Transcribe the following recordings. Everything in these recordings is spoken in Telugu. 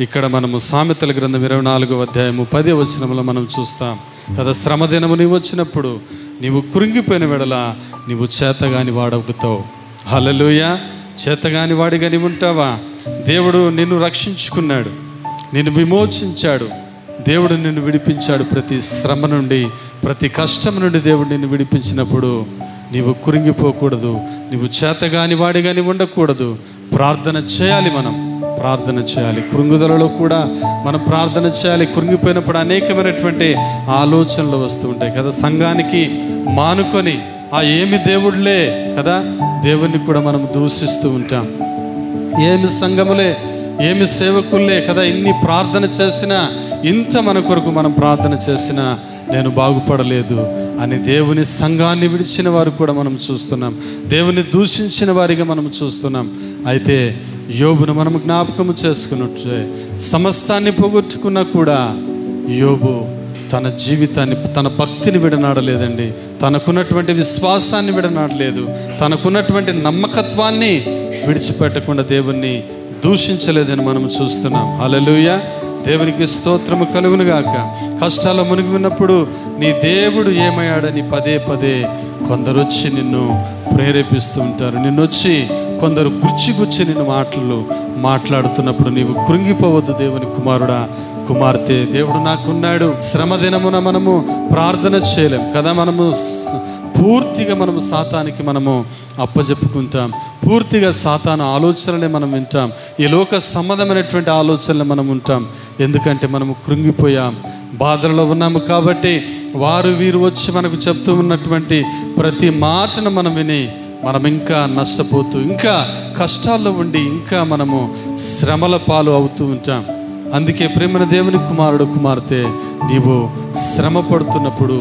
ఇక్కడ మనము సామెతల గ్రంథం 24వ అధ్యాయము 10వ వచనంలో మనం చూస్తాం కదా. శ్రమ దినము నీవు వచ్చినప్పుడు నీవు కృంగిపోయిన వెడల నీవు చేతగాని వాడవుతావు. హల్లెలూయా. చేతగాని వాడిగా నీవు ఉంటావా? దేవుడు నిన్ను రక్షించుకున్నాడు, నిన్ను విమోచించాడు, దేవుడు నిన్ను విడిపించాడు. ప్రతి శ్రమ నుండి, ప్రతి కష్టం నుండి దేవుడు నిన్ను విడిపించినప్పుడు నీవు కృంగిపోకూడదు, నీవు చేతగాని వాడిగా నీవు ఉండకూడదు. ప్రార్థన చేయాలి, మనం ప్రార్థన చేయాలి. కృంగుదలలో కూడా మనం ప్రార్థన చేయాలి. కృంగిపోయినప్పుడు అనేకమైనటువంటి ఆలోచనలు వస్తూ ఉంటాయి కదా. సంఘానికి మానుకొని ఏమి దేవుడులే కదా, దేవుణ్ణి కూడా మనం దూషిస్తూ ఉంటాం. ఏమి సంఘములే, ఏమి సేవకులే కదా, ఇన్ని ప్రార్థన చేసినా, ఇంత మన కొరకు మనం ప్రార్థన చేసినా నేను బాగుపడలేదు అని దేవుని సంఘాన్ని విడిచిన వారు కూడా మనం చూస్తున్నాం. దేవుని దూషించిన వారిగా మనం చూస్తున్నాం. అయితే యోబును మనం జ్ఞాపకము చేసుకున్నట్లే సమస్తాన్ని పోగొట్టుకున్నా కూడా యోబు తన జీవితాన్ని, తన భక్తిని విడనాడలేదండి. తనకున్నటువంటి విశ్వాసాన్ని విడనాడలేదు, తనకున్నటువంటి నమ్మకత్వాన్ని విడిచిపెట్టకుండా దేవుణ్ణి దూషించలేదని మనం చూస్తున్నాం. హల్లెలూయా. దేవునికి స్తోత్రము కలుగును గాక. కష్టాల్లో మునిగి ఉన్నప్పుడు నీ దేవుడు ఏమయ్యాడని పదే పదే కొందరు వచ్చి నిన్ను ప్రేరేపిస్తూ ఉంటారు. నిన్నొచ్చి కొందరు గుచ్చి నిన్ను మాట్లాడుతున్నప్పుడు నీవు కృంగిపోవద్దు. దేవుని కుమారుడా, కుమార్తె, దేవుడు నాకున్నాడు. శ్రమ దినమున మనము ప్రార్థన చేయలేం కదా. మనము పూర్తిగా మనము సాతానికి మనము అప్పజెప్పుకుంటాం. పూర్తిగా సాతాను ఆలోచనలే మనం వింటాం. ఈ లోక సంబంధమైనటువంటి ఆలోచనలు మనం ఉంటాం. ఎందుకంటే మనము కృంగిపోయాం, బాధలలో ఉన్నాము కాబట్టి వారు వీరు వచ్చి మనకు చెప్తూ ఉన్నటువంటి ప్రతి మాటను మనం విని మనం ఇంకా నష్టపోతూ, ఇంకా కష్టాల్లో ఉండి, ఇంకా మనము శ్రమల పాలు అవుతూ ఉంటాం. అందుకే ప్రేమన దేవుని కుమారుడు, కుమార్తె, నీవు శ్రమ పడుతున్నప్పుడు,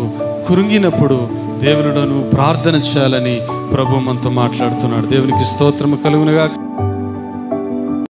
కృంగినప్పుడు దేవునిలో నువ్వు ప్రార్థన చేయాలని ప్రభు మనతో మాట్లాడుతున్నాడు. దేవునికి స్తోత్రము కలుగునుగాక.